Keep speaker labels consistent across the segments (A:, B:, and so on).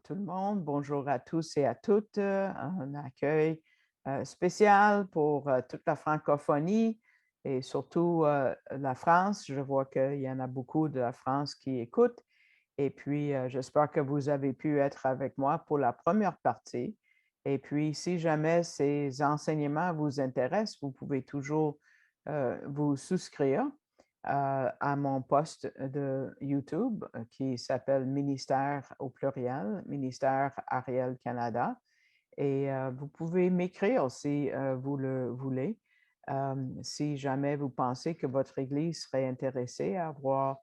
A: tout le monde. Bonjour à tous et à toutes. Un accueil spécial pour toute la francophonie et surtout la France. Je vois qu'il y en a beaucoup de la France qui écoutent. Et puis, j'espère que vous avez pu être avec moi pour la première partie. Et puis, si jamais ces enseignements vous intéressent, vous pouvez toujours vous souscrire à mon post de YouTube qui s'appelle Ministère au pluriel, Ministère Ariel Canada. Et vous pouvez m'écrire si vous le voulez. Si jamais vous pensez que votre Église serait intéressée à avoir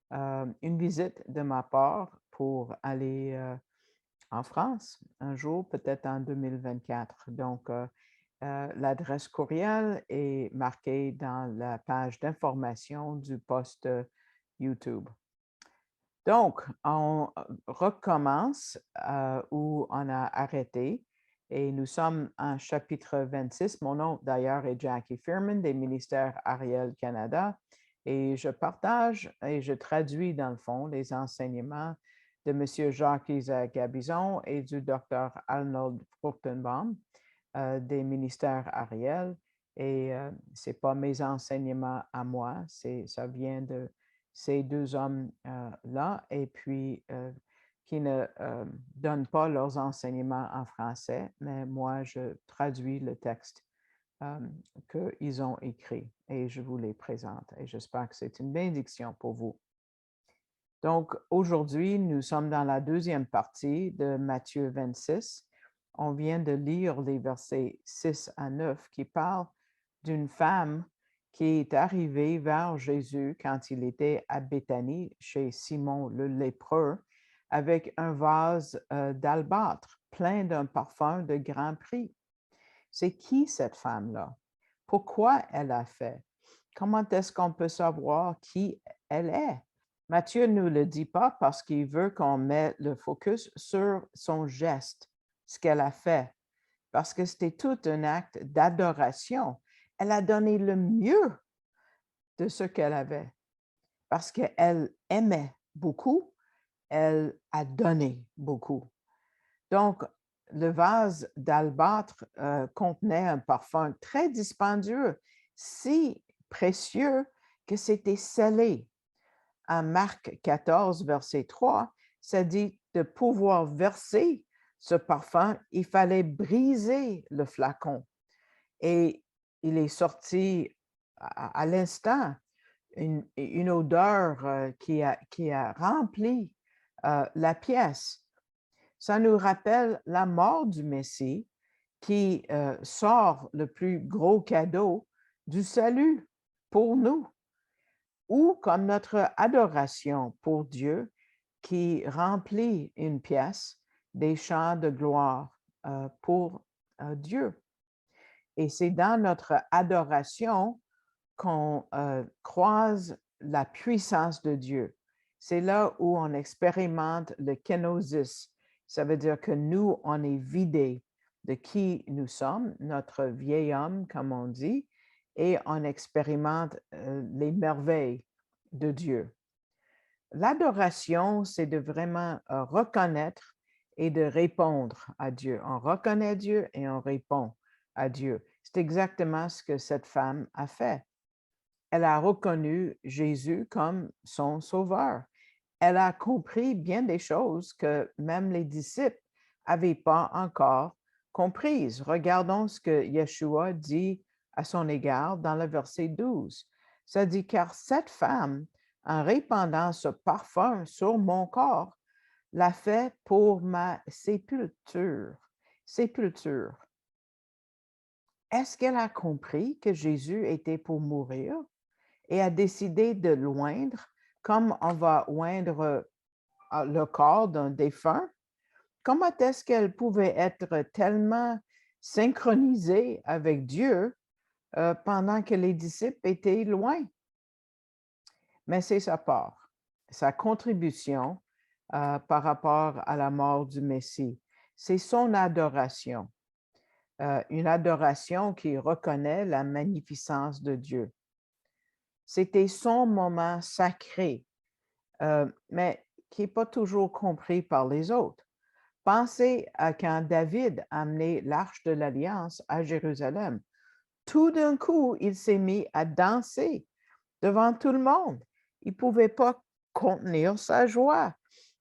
A: une visite de ma part pour aller en France un jour, peut-être en 2024. Donc, l'adresse courriel est marquée dans la page d'information du post YouTube. Donc, on recommence où on a arrêté et nous sommes en chapitre 26. Mon nom d'ailleurs est Jackie Firman des ministères Ariel Canada et je partage et je traduis dans le fond les enseignements de M. Jacques-Isaac Gabizon et du Dr. Arnold Fruchtenbaum des ministères Ariel. Et ce n'est pas mes enseignements à moi, ça vient de ces deux hommes-là, et puis qui ne donnent pas leurs enseignements en français, mais moi, je traduis le texte qu'ils ont écrit et je vous les présente. Et j'espère que c'est une bénédiction pour vous. Donc, aujourd'hui, nous sommes dans la deuxième partie de Matthieu 26. On vient de lire les versets 6 à 9 qui parlent d'une femme qui est arrivée vers Jésus quand il était à Béthanie chez Simon le lépreux avec un vase d'albâtre plein d'un parfum de grand prix. C'est qui cette femme-là? Pourquoi elle a fait? Comment est-ce qu'on peut savoir qui elle est? Matthieu ne nous le dit pas parce qu'il veut qu'on mette le focus sur son geste, ce qu'elle a fait, parce que c'était tout un acte d'adoration. Elle a donné le mieux de ce qu'elle avait, parce qu'elle aimait beaucoup, elle a donné beaucoup. Donc, le vase d'albâtre contenait un parfum très dispendieux, si précieux que c'était scellé. En Marc 14, verset 3, ça dit de pouvoir verser ce parfum, il fallait briser le flacon. Et il est sorti à l'instant une odeur qui a rempli la pièce. Ça nous rappelle la mort du Messie qui sort le plus gros cadeau du salut pour nous, ou comme notre adoration pour Dieu qui remplit une pièce des chants de gloire pour Dieu. Et c'est dans notre adoration qu'on croise la puissance de Dieu. C'est là où on expérimente le kenosis. Ça veut dire que nous, on est vidé de qui nous sommes, notre vieil homme, comme on dit, et on expérimente les merveilles de Dieu. L'adoration, c'est de vraiment reconnaître et de répondre à Dieu. On reconnaît Dieu et on répond à Dieu. C'est exactement ce que cette femme a fait. Elle a reconnu Jésus comme son sauveur. Elle a compris bien des choses que même les disciples n'avaient pas encore comprises. Regardons ce que Yeshua dit à son égard dans le verset 12. Ça dit, car cette femme, en répandant ce parfum sur mon corps, l'a fait pour ma sépulture. Sépulture. Est-ce qu'elle a compris que Jésus était pour mourir et a décidé de l'oindre comme on va oindre le corps d'un défunt? Comment est-ce qu'elle pouvait être tellement synchronisée avec Dieu pendant que les disciples étaient loin? Mais c'est sa part, sa contribution par rapport à la mort du Messie. C'est son adoration, une adoration qui reconnaît la magnificence de Dieu. C'était son moment sacré, mais qui n'est pas toujours compris par les autres. Pensez à quand David a amené l'Arche de l'Alliance à Jérusalem. Tout d'un coup, il s'est mis à danser devant tout le monde. Il ne pouvait pas contenir sa joie.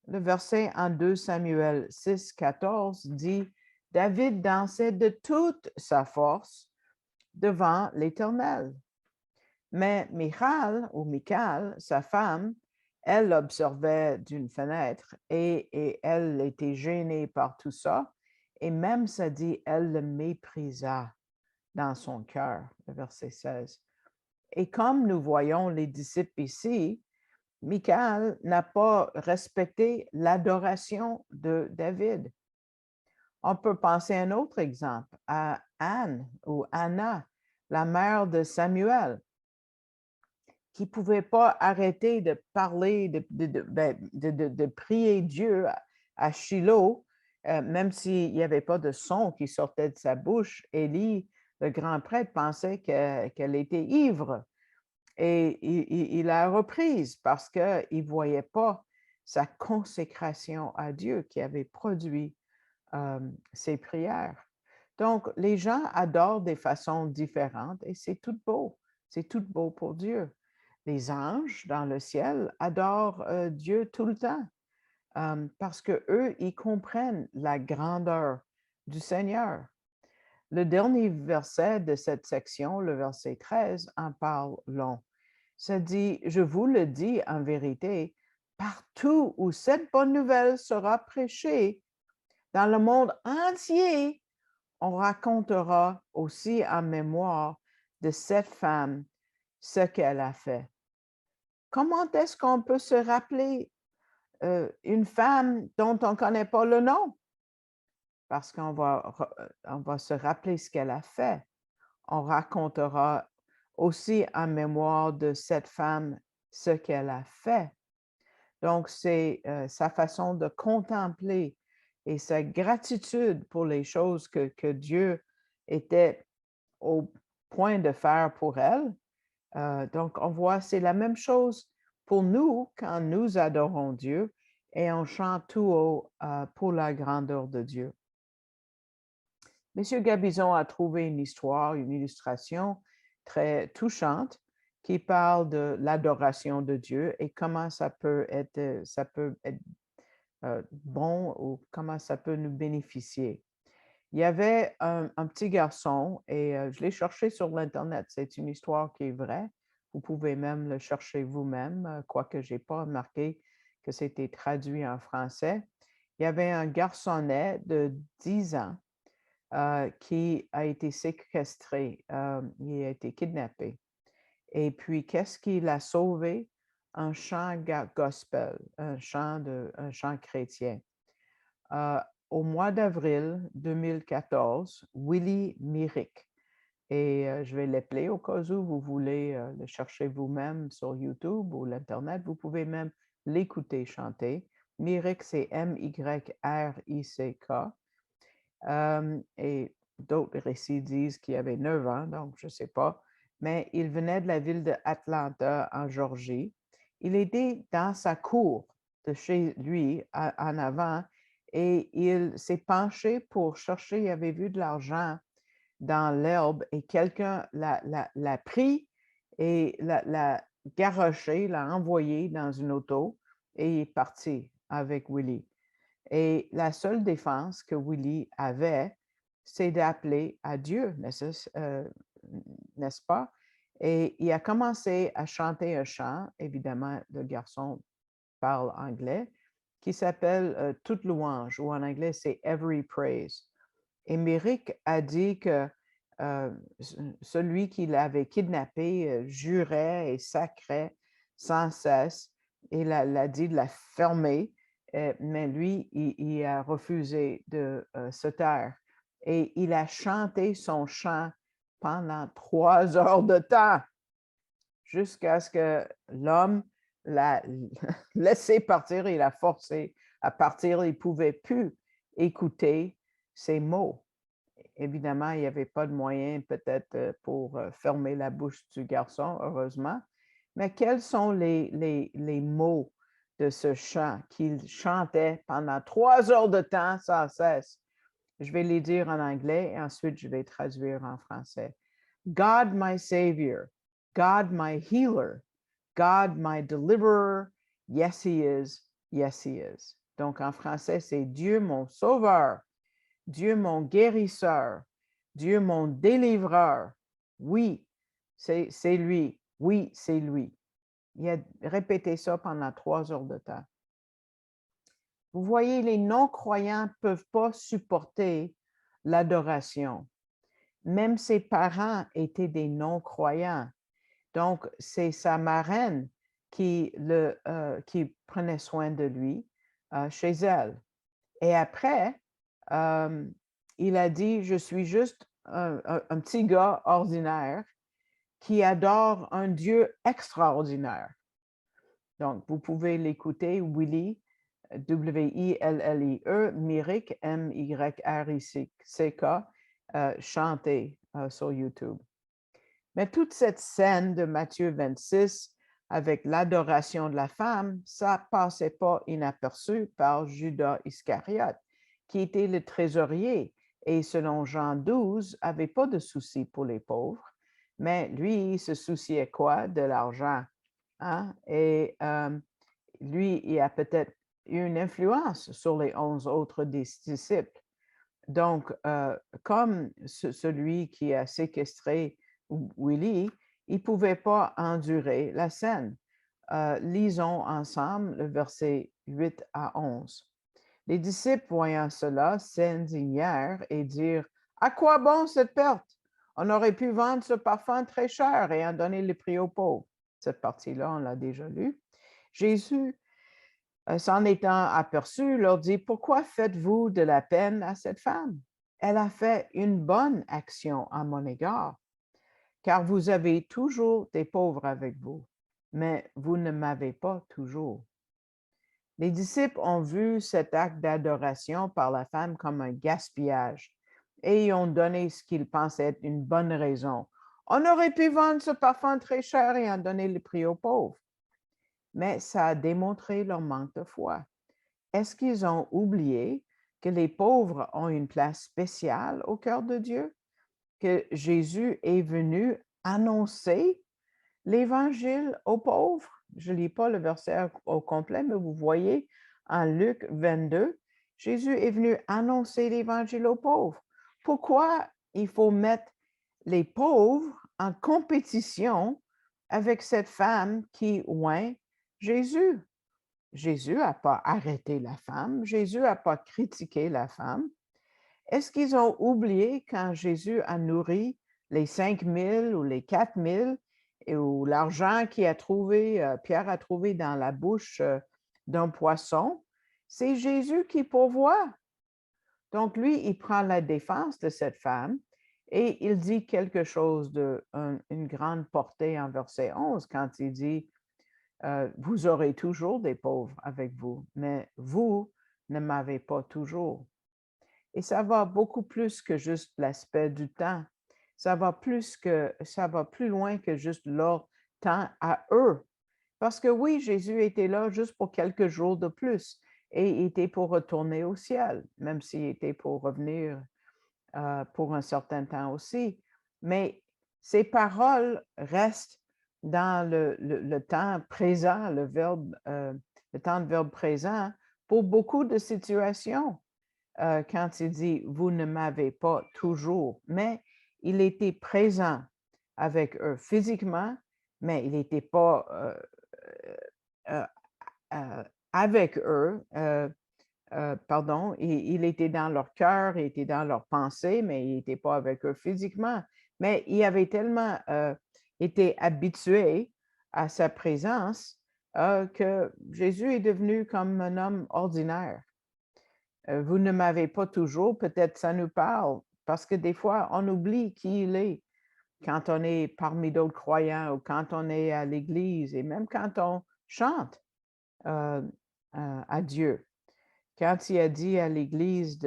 A: Le verset en 2 Samuel 6, 14 dit, David dansait de toute sa force devant l'Éternel. Mais Michal, sa femme, elle observait d'une fenêtre et elle était gênée par tout ça. Et même, ça dit, elle le méprisa dans son cœur, le verset 16. Et comme nous voyons les disciples ici, Michal n'a pas respecté l'adoration de David. On peut penser à un autre exemple, à Anne ou Anna, la mère de Samuel, qui ne pouvait pas arrêter de parler, de prier Dieu à Shiloh, même s'il n'y avait pas de son qui sortait de sa bouche. Élie, le grand prêtre, pensait qu'elle était ivre. Et il l'a reprise parce qu'il ne voyait pas sa consécration à Dieu qui avait produit ses prières. Donc, les gens adorent des façons différentes et c'est tout beau. C'est tout beau pour Dieu. Les anges dans le ciel adorent Dieu tout le temps parce qu'eux, ils comprennent la grandeur du Seigneur. Le dernier verset de cette section, le verset 13, en parle long. Ça dit, je vous le dis en vérité, partout où cette bonne nouvelle sera prêchée, dans le monde entier, on racontera aussi en mémoire de cette femme ce qu'elle a fait. Comment est-ce qu'on peut se rappeler une femme dont on ne connaît pas le nom? Parce qu'on va se rappeler ce qu'elle a fait. On racontera aussi en mémoire de cette femme ce qu'elle a fait. Donc, c'est sa façon de contempler et sa gratitude pour les choses que Dieu était au point de faire pour elle. Donc, on voit, c'est la même chose pour nous quand nous adorons Dieu et on chante tout haut pour la grandeur de Dieu. Monsieur Gabizon a trouvé une histoire, une illustration très touchante qui parle de l'adoration de Dieu et comment ça peut être bon ou comment ça peut nous bénéficier. Il y avait un petit garçon et je l'ai cherché sur l'Internet. C'est une histoire qui est vraie. Vous pouvez même le chercher vous-même, quoique je n'ai pas remarqué que c'était traduit en français. Il y avait un garçonnet de 10 ans qui a été séquestré, il a été kidnappé. Et puis, qu'est-ce qui l'a sauvé? Un chant gospel, un chant chrétien. Au mois d'avril 2014, Willie Myrick, et je vais l'appeler au cas où vous voulez le chercher vous-même sur YouTube ou l'Internet, vous pouvez même l'écouter chanter. Myrick, c'est M-Y-R-I-C-K. Et d'autres récits disent qu'il avait 9 ans, donc je ne sais pas. Mais il venait de la ville d'Atlanta, en Georgie. Il était dans sa cour de chez lui, en avant, et il s'est penché pour chercher, il avait vu de l'argent dans l'herbe et quelqu'un l'a pris et l'a garoché, l'a envoyé dans une auto et il est parti avec Willie. Et la seule défense que Willie avait, c'est d'appeler à Dieu, n'est-ce pas? Et il a commencé à chanter un chant, évidemment, le garçon parle anglais, qui s'appelle Toute louange, ou en anglais, c'est Every Praise. Et Myrick a dit que celui qui l'avait kidnappé jurait et sacrait sans cesse. Il a dit de la fermer, mais lui, il a refusé de se taire. Et il a chanté son chant pendant 3 heures de temps, jusqu'à ce que l'homme l'a laissé partir, il l'a forcé à partir, il ne pouvait plus écouter ses mots. Évidemment, il n'y avait pas de moyen peut-être pour fermer la bouche du garçon, heureusement. Mais quels sont les mots de ce chant qu'il chantait pendant 3 heures de temps sans cesse. Je vais les dire en anglais et ensuite je vais traduire en français. God my Savior, God my healer, God my deliverer, yes he is, yes he is. Donc en français, c'est Dieu mon sauveur, Dieu mon guérisseur, Dieu mon délivreur. Oui, c'est lui. Oui, c'est lui. Il a répété ça pendant 3 heures de temps. Vous voyez, les non-croyants ne peuvent pas supporter l'adoration. Même ses parents étaient des non-croyants. Donc, c'est sa marraine qui prenait soin de lui chez elle. Et après, il a dit, je suis juste un petit gars ordinaire qui adore un Dieu extraordinaire. Donc, vous pouvez l'écouter, Willie, W-I-L-L-I-E, Myrick, M-Y-R-I-C-K, chanter sur YouTube. Mais toute cette scène de Matthieu 26 avec l'adoration de la femme, ça ne passait pas inaperçu par Judas Iscariote, qui était le trésorier et selon Jean 12, n'avait pas de souci pour les pauvres, mais lui, il se souciait quoi? De l'argent. Hein? Et lui, il a peut-être eu une influence sur les 11 autres disciples. Donc, comme celui qui a séquestré Willie, il ne pouvait pas endurer la scène. Lisons ensemble le verset 8 à 11. Les disciples, voyant cela, s'indignèrent et dirent, « À quoi bon cette perte? On aurait pu vendre ce parfum très cher et en donner le prix aux pauvres. » Cette partie-là, on l'a déjà lue. Jésus, s'en étant aperçu, leur dit, « Pourquoi faites-vous de la peine à cette femme? Elle a fait une bonne action à mon égard, car vous avez toujours des pauvres avec vous, mais vous ne m'avez pas toujours. » Les disciples ont vu cet acte d'adoration par la femme comme un gaspillage et y ont donné ce qu'ils pensaient être une bonne raison. On aurait pu vendre ce parfum très cher et en donner le prix aux pauvres. Mais ça a démontré leur manque de foi. Est-ce qu'ils ont oublié que les pauvres ont une place spéciale au cœur de Dieu? Que Jésus est venu annoncer l'Évangile aux pauvres? Je ne lis pas le verset au complet, mais vous voyez en Luc 22, Jésus est venu annoncer l'Évangile aux pauvres. Pourquoi il faut mettre les pauvres en compétition avec cette femme qui oint Jésus? Jésus n'a pas arrêté la femme, Jésus n'a pas critiqué la femme. Est-ce qu'ils ont oublié quand Jésus a nourri les 5 000 ou les 4 000 ou l'argent Pierre a trouvé dans la bouche d'un poisson? C'est Jésus qui pourvoit. Donc lui, il prend la défense de cette femme et il dit quelque chose une grande portée en verset 11 quand il dit vous aurez toujours des pauvres avec vous, mais vous ne m'avez pas toujours. Et ça va beaucoup plus que juste l'aspect du temps. Ça va plus loin que juste leur temps à eux. Parce que oui, Jésus était là juste pour quelques jours de plus et il était pour retourner au ciel, même s'il était pour revenir pour un certain temps aussi. Mais ces paroles restent dans le temps présent, le temps de verbe présent, pour beaucoup de situations. Quand il dit « vous ne m'avez pas toujours », mais il était présent avec eux physiquement, mais il n'était pas avec eux, pardon, il était dans leur cœur, il était dans leurs pensées, mais il n'était pas avec eux physiquement. Mais il avait tellement été habitué à sa présence que Jésus est devenu comme un homme ordinaire. Vous ne m'avez pas toujours, peut-être ça nous parle, parce que des fois, on oublie qui il est quand on est parmi d'autres croyants ou quand on est à l'église et même quand on chante à Dieu. Quand il a dit à l'église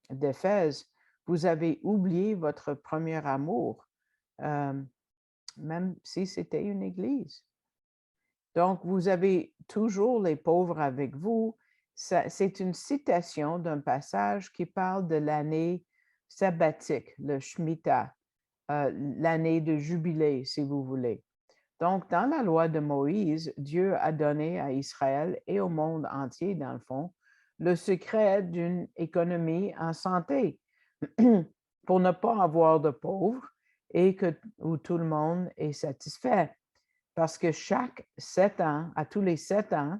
A: d'Éphèse, vous avez oublié votre premier amour, même si c'était une église. Donc, vous avez toujours les pauvres avec vous. C'est une citation d'un passage qui parle de l'année sabbatique, le Shemitah, l'année de jubilé, si vous voulez. Donc, dans la loi de Moïse, Dieu a donné à Israël et au monde entier, dans le fond, le secret d'une économie en santé pour ne pas avoir de pauvres et où tout le monde est satisfait. Parce que chaque 7 ans, à tous les 7 ans,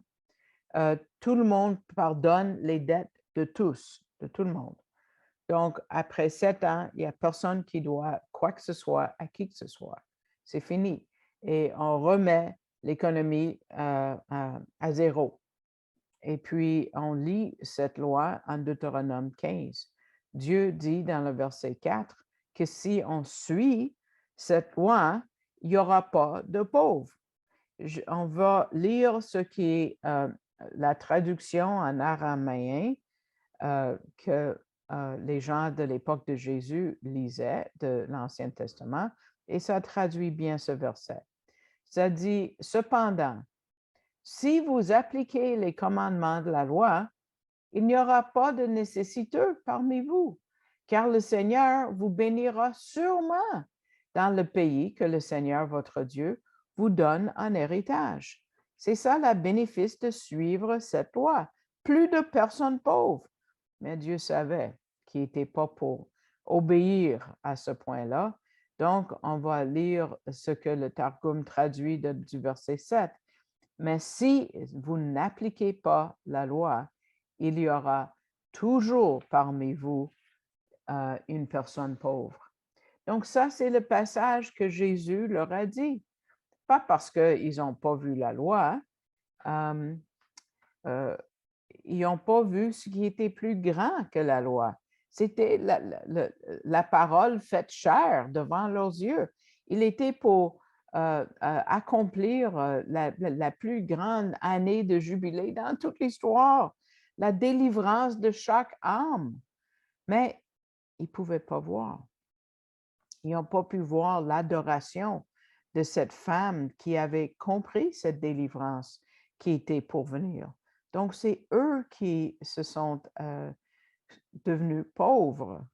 A: tout le monde pardonne les dettes de tous, de tout le monde. Donc, après 7 ans, il n'y a personne qui doit quoi que ce soit à qui que ce soit. C'est fini. Et on remet l'économie à zéro. Et puis, on lit cette loi en Deutéronome 15. Dieu dit dans le verset 4 que si on suit cette loi, il n'y aura pas de pauvres. On va lire ce qui est la traduction en araméen que les gens de l'époque de Jésus lisaient de l'Ancien Testament, et ça traduit bien ce verset. Ça dit, cependant, si vous appliquez les commandements de la loi, il n'y aura pas de nécessiteux parmi vous, car le Seigneur vous bénira sûrement dans le pays que le Seigneur votre Dieu vous donne en héritage. C'est ça le bénéfice de suivre cette loi. Plus de personnes pauvres. Mais Dieu savait qu'il n'était pas pour obéir à ce point-là. Donc, on va lire ce que le Targum traduit du verset 7. Mais si vous n'appliquez pas la loi, il y aura toujours parmi vous une personne pauvre. Donc, ça, c'est le passage que Jésus leur a dit. Pas parce qu'ils n'ont pas vu la loi, ils n'ont pas vu ce qui était plus grand que la loi. C'était la parole faite chair devant leurs yeux. Il était pour accomplir la plus grande année de jubilé dans toute l'histoire, la délivrance de chaque âme. Mais ils ne pouvaient pas voir. Ils n'ont pas pu voir l'adoration de cette femme qui avait compris cette délivrance qui était pour venir. Donc, c'est eux qui se sont devenus pauvres.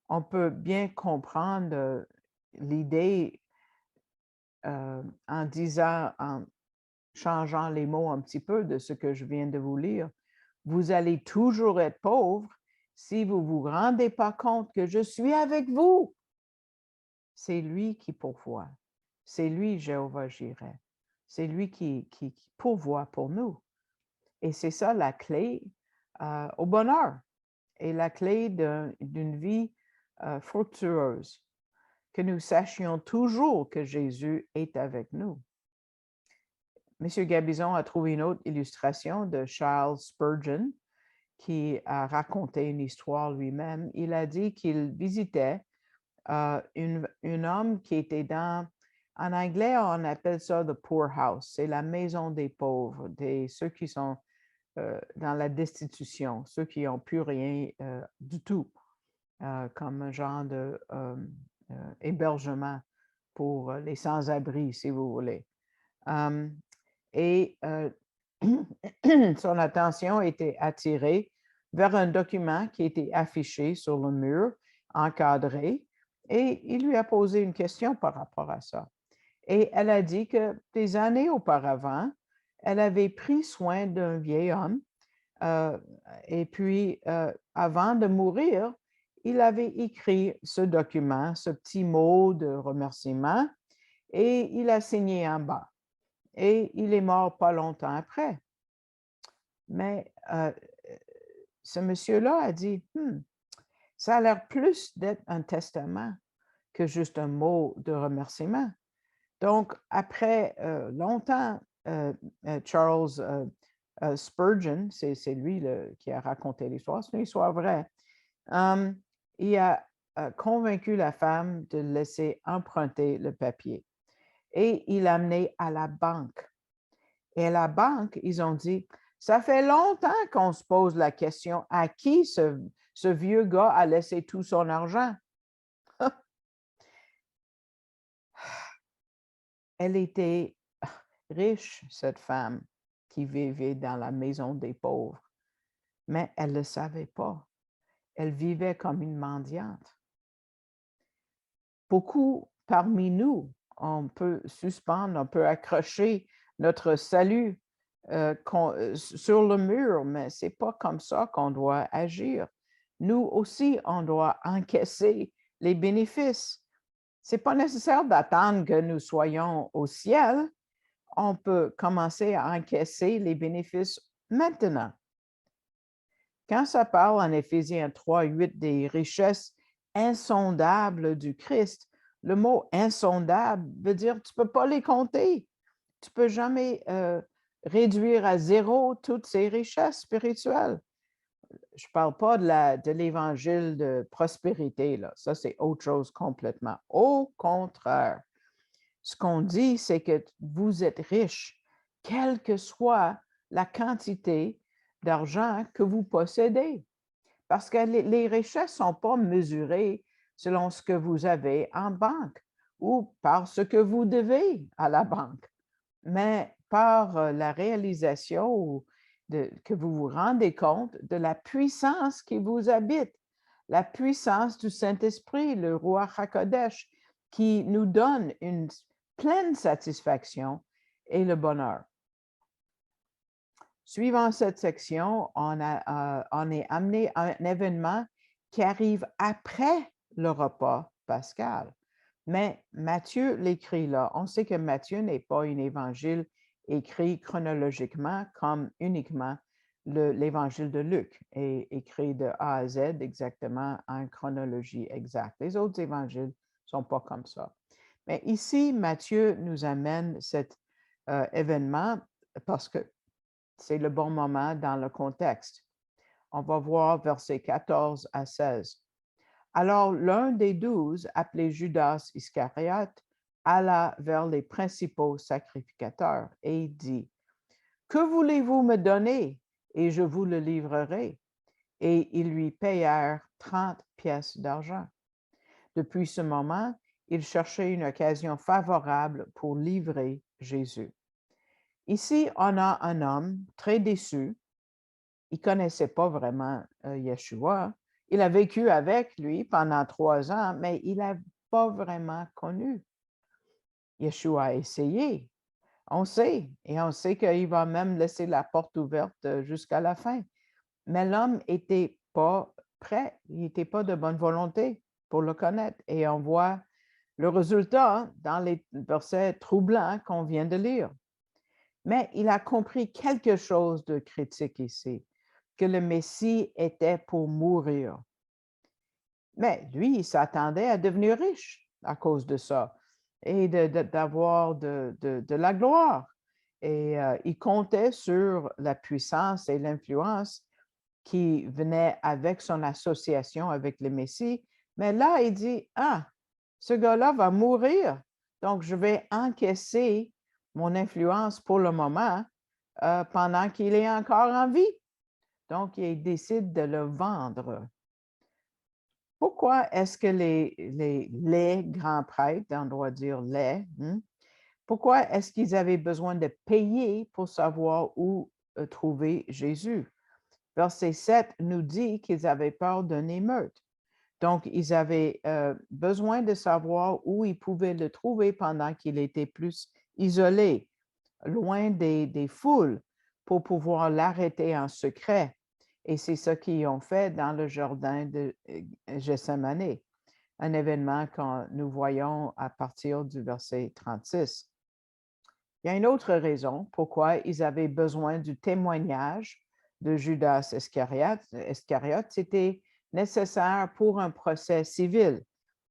A: On peut bien comprendre l'idée en disant, en changeant les mots un petit peu de ce que je viens de vous lire. Vous allez toujours être pauvre si vous ne vous rendez pas compte que je suis avec vous. C'est lui qui pourvoit. C'est lui, Jéhovah Jireh. C'est lui qui pourvoit pour nous. Et c'est ça la clé au bonheur et la clé d'une vie fructueuse, que nous sachions toujours que Jésus est avec nous. M. Gabizon a trouvé une autre illustration de Charles Spurgeon qui a raconté une histoire lui-même. Il a dit qu'il visitait un homme qui était en anglais, on appelle ça the poor house, c'est la maison des pauvres, ceux qui sont dans la destitution, ceux qui n'ont plus rien du tout, comme un genre de hébergement pour les sans-abri, si vous voulez. Et son attention était attirée vers un document qui était affiché sur le mur, encadré, et il lui a posé une question par rapport à ça. Et elle a dit que des années auparavant, elle avait pris soin d'un vieil homme, et puis avant de mourir, il avait écrit ce document, ce petit mot de remerciement, et il a signé en bas. Et il est mort pas longtemps après. Mais ce monsieur-là a dit, ça a l'air plus d'être un testament que juste un mot de remerciement. Donc, après longtemps, Charles Spurgeon, c'est lui qui a raconté l'histoire, c'est une histoire vraie, il a convaincu la femme de laisser emprunter le papier. Et il l'a amené à la banque. Et à la banque, ils ont dit, ça fait longtemps qu'on se pose la question, à qui ce vieux gars a laissé tout son argent? Elle était riche, cette femme qui vivait dans la maison des pauvres, mais elle ne le savait pas. Elle vivait comme une mendiante. Beaucoup parmi nous, on peut suspendre, on peut accrocher notre salut sur le mur, mais ce n'est pas comme ça qu'on doit agir. Nous aussi, on doit encaisser les bénéfices. Ce n'est pas nécessaire d'attendre que nous soyons au ciel. On peut commencer à encaisser les bénéfices maintenant. Quand ça parle en Éphésiens 3:8 des richesses insondables du Christ, le mot insondable veut dire que tu ne peux pas les compter. Tu ne peux jamais réduire à zéro toutes ces richesses spirituelles. Je ne parle pas de l'évangile de prospérité, là. Ça, c'est autre chose complètement. Au contraire, ce qu'on dit, c'est que vous êtes riche, quelle que soit la quantité d'argent que vous possédez. Parce que les richesses ne sont pas mesurées selon ce que vous avez en banque ou par ce que vous devez à la banque, mais par la réalisation que vous vous rendez compte de la puissance qui vous habite, la puissance du Saint-Esprit, le Roi HaKodesh, qui nous donne une pleine satisfaction et le bonheur. Suivant cette section, on est amené à un événement qui arrive après le repas pascal. Mais Matthieu l'écrit là. On sait que Matthieu n'est pas un évangile écrit chronologiquement comme uniquement l'évangile de Luc est écrit de A à Z exactement en chronologie exacte. Les autres évangiles ne sont pas comme ça. Mais ici, Matthieu nous amène cet événement parce que c'est le bon moment dans le contexte. On va voir versets 14 à 16. Alors, l'un des 12, appelé Judas Iscariote, alla vers les principaux sacrificateurs et dit, « Que voulez-vous me donner et je vous le livrerai? » Et ils lui payèrent 30 pièces d'argent. Depuis ce moment, il cherchait une occasion favorable pour livrer Jésus. Ici, on a un homme très déçu. Il ne connaissait pas vraiment Yeshua. Il a vécu avec lui pendant 3 ans, mais il n'a pas vraiment connu. Yeshua a essayé. On sait, et on sait qu'il va même laisser la porte ouverte jusqu'à la fin. Mais l'homme n'était pas prêt, il n'était pas de bonne volonté pour le connaître. Et on voit le résultat dans les versets troublants qu'on vient de lire. Mais il a compris quelque chose de critique ici, que le Messie était pour mourir. Mais lui, il s'attendait à devenir riche à cause de ça et d'avoir de la gloire. Et il comptait sur la puissance et l'influence qui venait avec son association avec le Messie. Mais là, il dit, « Ah, ce gars-là va mourir, donc je vais encaisser mon influence pour le moment pendant qu'il est encore en vie. » Donc, il décide de le vendre. Pourquoi est-ce que les grands prêtres, on doit dire pourquoi est-ce qu'ils avaient besoin de payer pour savoir où trouver Jésus? Verset 7 nous dit qu'ils avaient peur d'une émeute. Donc, ils avaient besoin de savoir où ils pouvaient le trouver pendant qu'il était plus isolé, loin des foules, pour pouvoir l'arrêter en secret. Et c'est ce qu'ils ont fait dans le jardin de Gethsémane, un événement que nous voyons à partir du verset 36. Il y a une autre raison pourquoi ils avaient besoin du témoignage de Judas Iscariote. C'était nécessaire pour un procès civil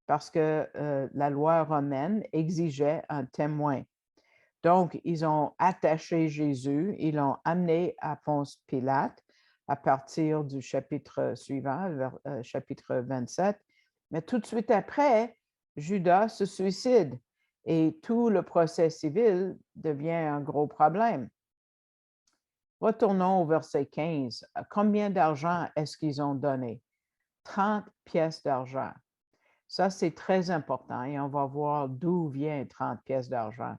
A: parce que la loi romaine exigeait un témoin. Donc, ils ont attaché Jésus, ils l'ont amené à Ponce Pilate à partir du chapitre suivant, chapitre 27. Mais tout de suite après, Judas se suicide et tout le procès civil devient un gros problème. Retournons au verset 15. Combien d'argent est-ce qu'ils ont donné? 30 pièces d'argent. Ça, c'est très important et on va voir d'où vient 30 pièces d'argent.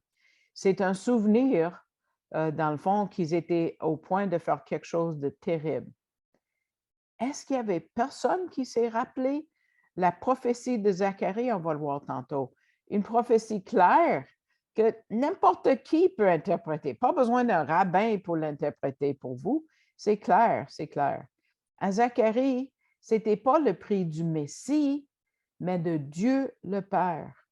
A: C'est un souvenir, dans le fond, qu'ils étaient au point de faire quelque chose de terrible. Est-ce qu'il y avait personne qui s'est rappelé la prophétie de Zacharie? On va le voir tantôt. Une prophétie claire que n'importe qui peut interpréter. Pas besoin d'un rabbin pour l'interpréter pour vous. C'est clair, c'est clair. À Zacharie, ce n'était pas le prix du Messie, mais de Dieu le Père.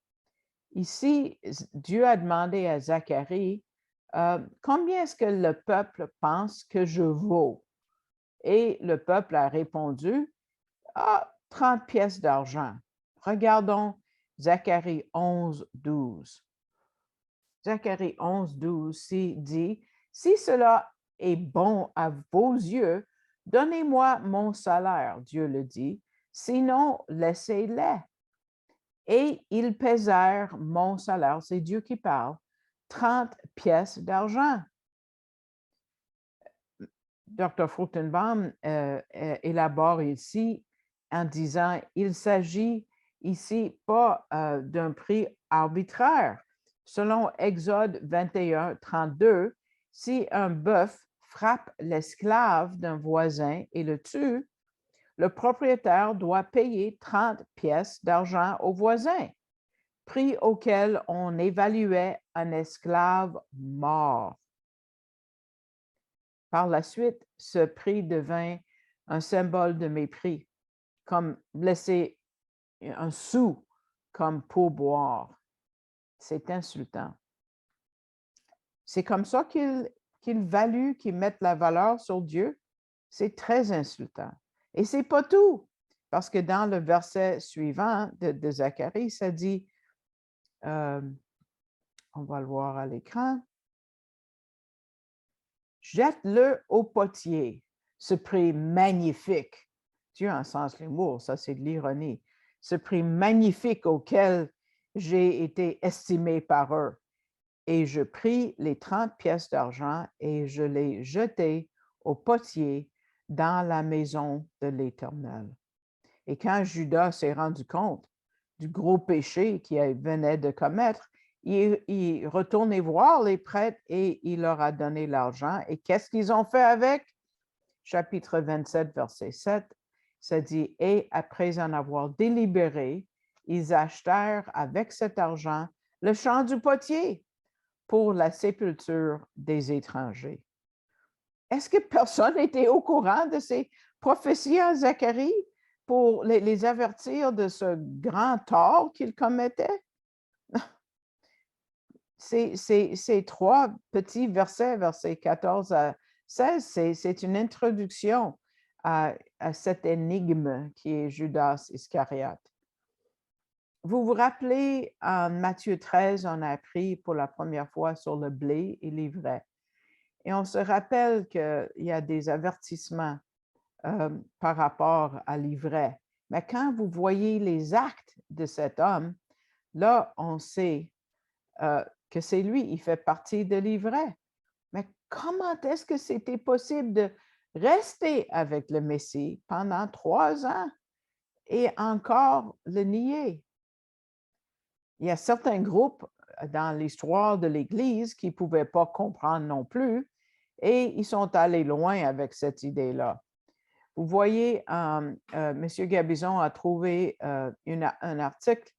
A: Ici, Dieu a demandé à Zacharie, combien est-ce que le peuple pense que je vaux? Et le peuple a répondu, ah, 30 pièces d'argent. Regardons Zacharie 11, 12. Zacharie 11, 12 dit, si cela est bon à vos yeux, donnez-moi mon salaire, Dieu le dit, sinon laissez-les. Et ils pesèrent mon salaire, c'est Dieu qui parle, 30 pièces d'argent. Dr. Fruchtenbaum élabore ici en disant, il s'agit ici pas d'un prix arbitraire. Selon Exode 21, 32, si un bœuf frappe l'esclave d'un voisin et le tue, le propriétaire doit payer 30 pièces d'argent au voisin, prix auquel on évaluait un esclave mort. Par la suite, ce prix devint un symbole de mépris, comme laisser un sou comme pourboire. C'est insultant. C'est comme ça qu'il valut, qu'ils mettent la valeur sur Dieu. C'est très insultant. Et ce n'est pas tout, parce que dans le verset suivant de Zacharie, ça dit, on va le voir à l'écran, jette-le au potier, ce prix magnifique. Dieu en sens l'humour, ça c'est de l'ironie. Ce prix magnifique auquel j'ai été estimé par eux. Et je pris les 30 pièces d'argent et je les jetai au potier dans la maison de l'Éternel. Et quand Judas s'est rendu compte du gros péché qu'il venait de commettre, il retournait voir les prêtres et il leur a donné l'argent. Et qu'est-ce qu'ils ont fait avec? Chapitre 27, verset 7, ça dit, « Et après en avoir délibéré, ils achetèrent avec cet argent le champ du potier pour la sépulture des étrangers. » Est-ce que personne n'était au courant de ces prophéties à Zacharie pour les avertir de ce grand tort qu'ils commettaient? Ces trois petits versets, versets 14 à 16, c'est une introduction à cette énigme qui est Judas Iscariote. Vous vous rappelez, en Matthieu 13, on a appris pour la première fois sur le blé et l'ivraie. Et on se rappelle qu'il y a des avertissements par rapport à l'ivraie. Mais quand vous voyez les actes de cet homme, là, on sait que c'est lui, il fait partie de l'ivraie. Mais comment est-ce que c'était possible de rester avec le Messie pendant 3 ans et encore le nier? Il y a certains groupes dans l'histoire de l'Église qui ne pouvaient pas comprendre non plus et ils sont allés loin avec cette idée-là. Vous voyez, M. Gabizon a trouvé un article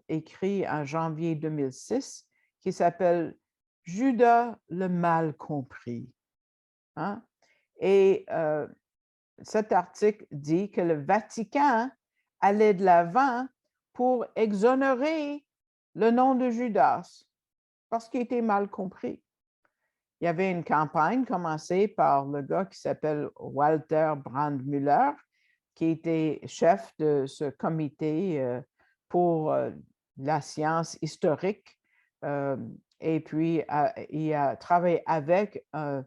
A: écrit en janvier 2006 qui s'appelle « Judas le mal compris ». Hein? Et cet article dit que le Vatican allait de l'avant pour exonérer le nom de Judas parce qu'il était mal compris. Il y avait une campagne commencée par le gars qui s'appelle Walter Brandmüller, qui était chef de ce comité pour la science historique. Et puis, il a travaillé avec un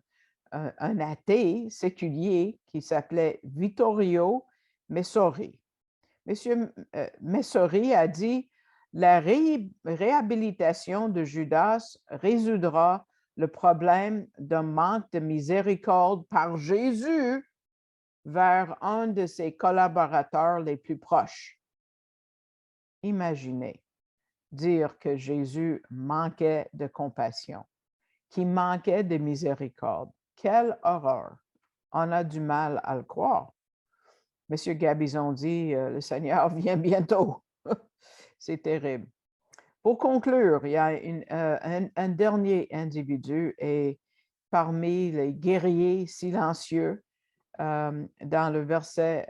A: athée séculier qui s'appelait Vittorio Messori. Monsieur Messori a dit « La réhabilitation de Judas résoudra le problème d'un manque de miséricorde par Jésus vers un de ses collaborateurs les plus proches. » Imaginez, dire que Jésus manquait de compassion, qu'il manquait de miséricorde. Quelle horreur! On a du mal à le croire. Monsieur Gabizon dit, le Seigneur vient bientôt. C'est terrible. Pour conclure, il y a un dernier individu et parmi les guerriers silencieux, dans le verset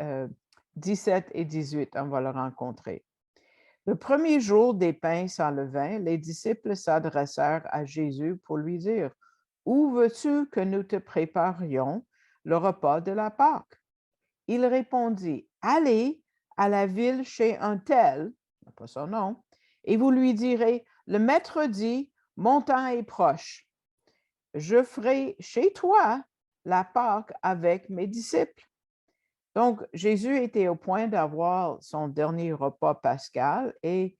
A: 17 et 18, on va le rencontrer. Le premier jour des pains sans levain, les disciples s'adressèrent à Jésus pour lui dire, « Où veux-tu que nous te préparions le repas de la Pâque? » Il répondit, « Allez à la ville chez un tel, pas son nom, et vous lui direz, le maître dit, mon temps est proche. Je ferai chez toi la Pâque avec mes disciples. » Donc, Jésus était au point d'avoir son dernier repas pascal et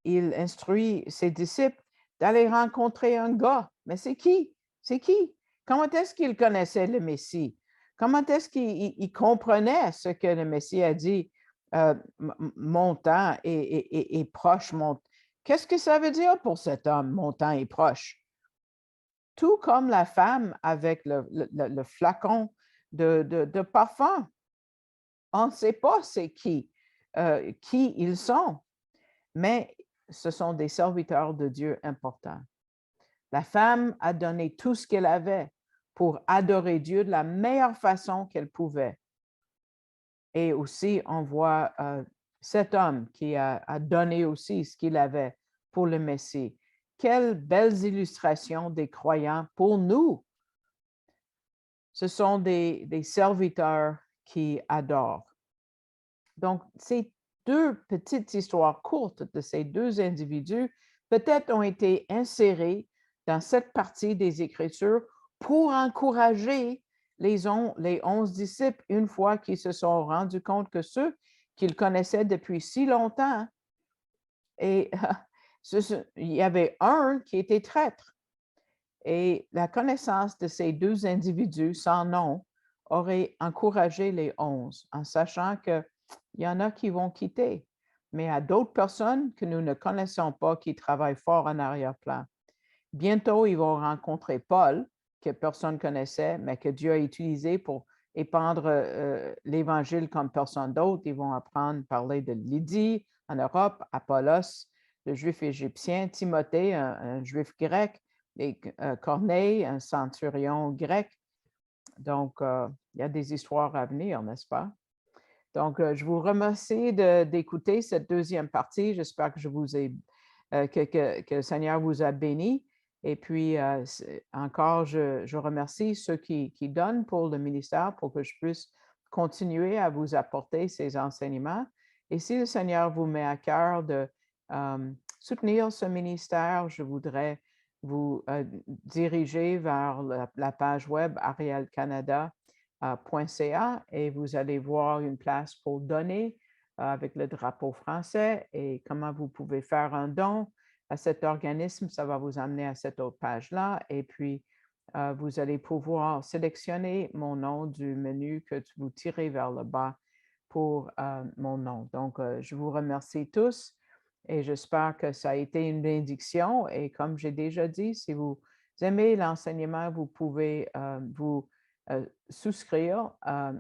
A: il instruit ses disciples d'aller rencontrer un gars. Mais c'est qui? C'est qui? Comment est-ce qu'il connaissait le Messie? Comment est-ce qu'il comprenait ce que le Messie a dit? Mon temps est proche. Qu'est-ce que ça veut dire pour cet homme, mon temps est proche? Tout comme la femme avec le flacon de parfum. On ne sait pas c'est qui ils sont, mais ce sont des serviteurs de Dieu importants. La femme a donné tout ce qu'elle avait pour adorer Dieu de la meilleure façon qu'elle pouvait. Et aussi, on voit cet homme qui a donné aussi ce qu'il avait pour le Messie. Quelles belles illustrations des croyants pour nous. Ce sont des serviteurs qui adorent. Donc, ces deux petites histoires courtes de ces deux individus peut-être ont été insérées dans cette partie des Écritures pour encourager les 11 disciples une fois qu'ils se sont rendus compte que ceux qu'ils connaissaient depuis si longtemps, et il y avait un qui était traître. Et la connaissance de ces deux individus sans nom aurait encouragé les 11 en sachant qu'il y en a qui vont quitter, mais il y a d'autres personnes que nous ne connaissons pas qui travaillent fort en arrière-plan. Bientôt, ils vont rencontrer Paul, que personne ne connaissait, mais que Dieu a utilisé pour épandre l'Évangile comme personne d'autre. Ils vont apprendre à parler de Lydie en Europe, Apollos, le juif égyptien, Timothée, un juif grec, et Corneille, un centurion grec. Donc, il y a des histoires à venir, n'est-ce pas? Donc, je vous remercie d'écouter cette deuxième partie. J'espère que que le Seigneur vous a béni. Et puis, encore, je remercie ceux qui donnent pour le ministère pour que je puisse continuer à vous apporter ces enseignements. Et si le Seigneur vous met à cœur de soutenir ce ministère, je voudrais vous diriger vers la page web arielcanada.ca et vous allez voir une place pour donner avec le drapeau français et comment vous pouvez faire un don à cet organisme. Ça va vous amener à cette autre page-là. Et puis, vous allez pouvoir sélectionner mon nom du menu que vous tirez vers le bas pour mon nom. Donc, je vous remercie tous et j'espère que ça a été une bénédiction. Et comme j'ai déjà dit, si vous aimez l'enseignement, vous pouvez vous souscrire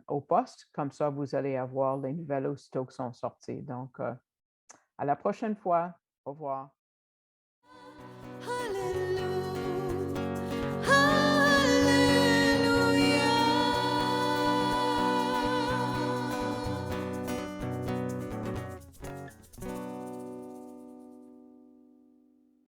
A: au poste. Comme ça, vous allez avoir les nouvelles aussitôt qui sont sorties. Donc, à la prochaine fois. Au revoir.